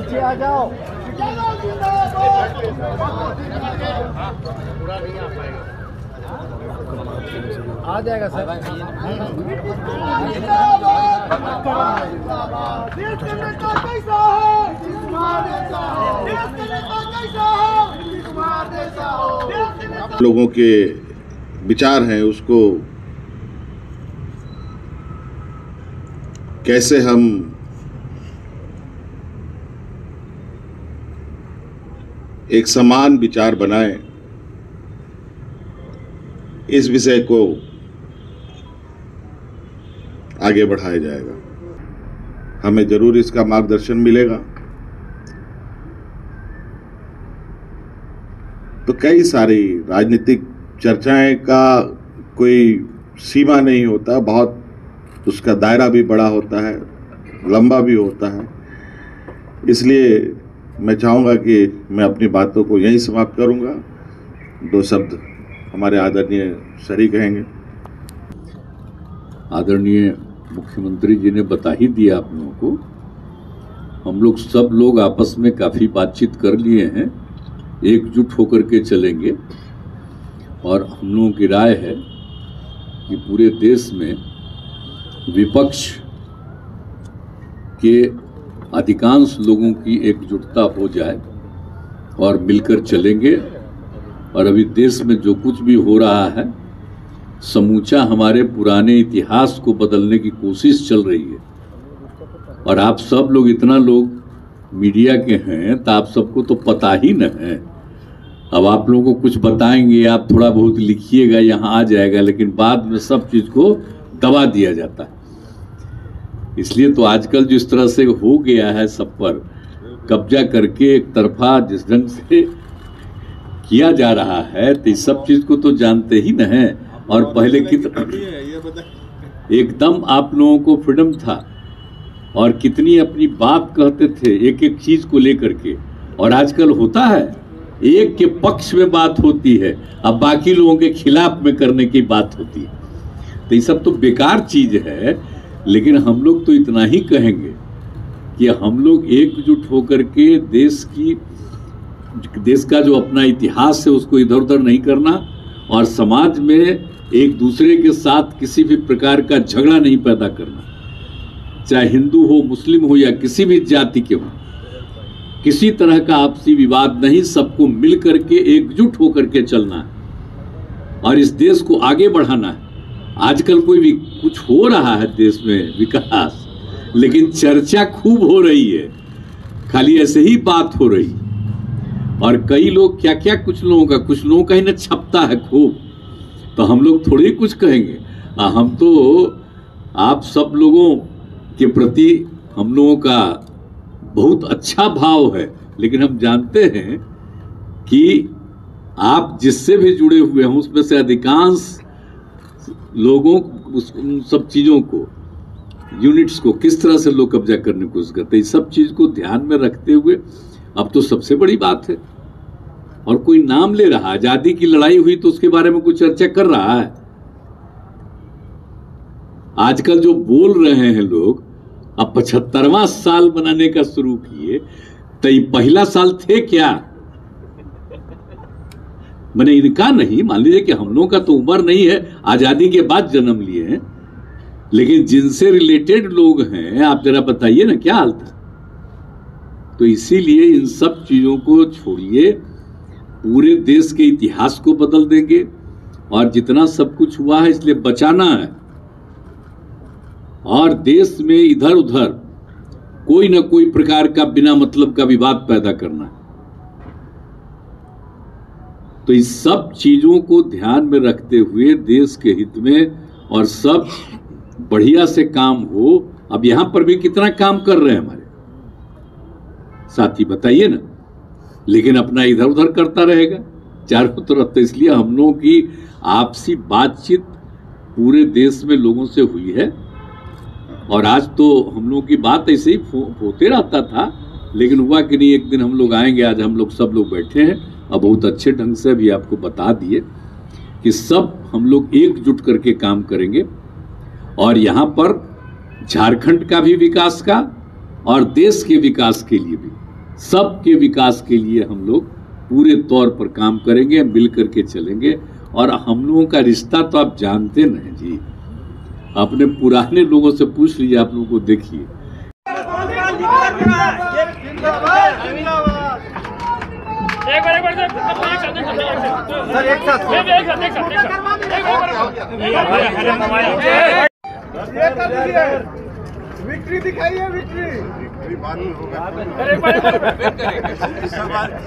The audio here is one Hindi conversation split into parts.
पीछे आ जाओ। आ जाएगा सर। लोगों के विचार हैं उसको कैसे हम एक समान विचार बनाएं, इस विषय को आगे बढ़ाया जाएगा। हमें जरूर इसका मार्गदर्शन मिलेगा। तो कई सारी राजनीतिक चर्चाएं का कोई सीमा नहीं होता, बहुत उसका दायरा भी बड़ा होता है, लंबा भी होता है। इसलिए मैं चाहूँगा कि मैं अपनी बातों को यहीं समाप्त करूँगा। दो शब्द हमारे आदरणीय सरी कहेंगे। आदरणीय मुख्यमंत्री जी ने बता ही दिया आप लोगों को। हम लोग सब लोग आपस में काफ़ी बातचीत कर लिए हैं, एकजुट होकर के चलेंगे। और हम लोगों की राय है कि पूरे देश में विपक्ष के अधिकांश लोगों की एकजुटता हो जाए और मिलकर चलेंगे। और अभी देश में जो कुछ भी हो रहा है, समूचा हमारे पुराने इतिहास को बदलने की कोशिश चल रही है। और आप सब लोग, इतना लोग मीडिया के हैं तो आप सबको तो पता ही न है। अब आप लोगों को कुछ बताएंगे, आप थोड़ा बहुत लिखिएगा, यहाँ आ जाएगा, लेकिन बाद में सब चीज़ को दबा दिया जाता है। इसलिए तो आजकल जो इस तरह से हो गया है, सब पर कब्जा करके एक तरफा जिस ढंग से किया जा रहा है, तो इस सब चीज को तो जानते ही न है। और पहले कितना एकदम आप लोगों को फ्रीडम था और कितनी अपनी बात कहते थे एक एक चीज को लेकर के। और आजकल होता है एक के पक्ष में बात होती है, अब बाकी लोगों के खिलाफ में करने की बात होती है। तो ये सब तो बेकार चीज है। लेकिन हम लोग तो इतना ही कहेंगे कि हम लोग एकजुट होकर के देश का जो अपना इतिहास है उसको इधर उधर नहीं करना, और समाज में एक दूसरे के साथ किसी भी प्रकार का झगड़ा नहीं पैदा करना। चाहे हिंदू हो, मुस्लिम हो या किसी भी जाति के हो, किसी तरह का आपसी विवाद नहीं, सबको मिल करके एकजुट होकर के चलना है और इस देश को आगे बढ़ाना है। आजकल कोई भी कुछ हो रहा है देश में विकास, लेकिन चर्चा खूब हो रही है, खाली ऐसे ही बात हो रही। और कई लोग क्या क्या, कुछ लोगों का ही ना छपता है खूब। तो हम लोग थोड़े ही कुछ कहेंगे। हम तो आप सब लोगों के प्रति हम लोगों का बहुत अच्छा भाव है, लेकिन हम जानते हैं कि आप जिससे भी जुड़े हुए हैं उसमें से अधिकांश लोगों उन सब चीज़ों को, यूनिट्स को किस तरह से लोग कब्जा करने की कोशिश करते हैं। इस सब चीज़ को ध्यान में रखते हुए अब तो सबसे बड़ी बात है, और कोई नाम ले रहा, आज़ादी की लड़ाई हुई तो उसके बारे में कुछ चर्चा कर रहा है। आजकल जो बोल रहे हैं लोग, अब 75वां साल मनाने का शुरू किए, तो ये पहला साल थे क्या? मैंने इनका नहीं, मान लीजिए कि हम लोगों का तो उम्र नहीं है, आजादी के बाद जन्म लिए हैं, लेकिन जिनसे रिलेटेड लोग हैं आप जरा बताइए ना क्या हाल था। तो इसीलिए इन सब चीजों को छोड़िए, पूरे देश के इतिहास को बदल देंगे। और जितना सब कुछ हुआ है इसलिए बचाना है, और देश में इधर उधर कोई ना कोई प्रकार का बिना मतलब का विवाद पैदा करना है। तो इस सब चीजों को ध्यान में रखते हुए देश के हित में और सब बढ़िया से काम हो। अब यहां पर भी कितना काम कर रहे हैं हमारे साथी, बताइए ना। लेकिन अपना इधर उधर करता रहेगा चारों तरफ। तो इसलिए हम लोगों की आपसी बातचीत पूरे देश में लोगों से हुई है, और आज तो हम लोगों की बात ऐसे ही होते रहता था, लेकिन हुआ कि नहीं, एक दिन हम लोग आएंगे। आज हम लोग सब लोग बैठे हैं और बहुत अच्छे ढंग से भी आपको बता दिए कि सब हम लोग एकजुट करके काम करेंगे, और यहाँ पर झारखंड का भी विकास का और देश के विकास के लिए भी सबके विकास के लिए हम लोग पूरे तौर पर काम करेंगे, मिल करके चलेंगे। और हम लोगों का रिश्ता तो आप जानते नहीं जी, अपने पुराने लोगों से पूछ लीजिए, आप लोगों को देखिए। विक्ट्री दिखाइए, विक्ट्री बाद में होगा।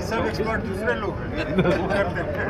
सब एक्सपर्ट दूसरे लोग हैं, वो करते हैं।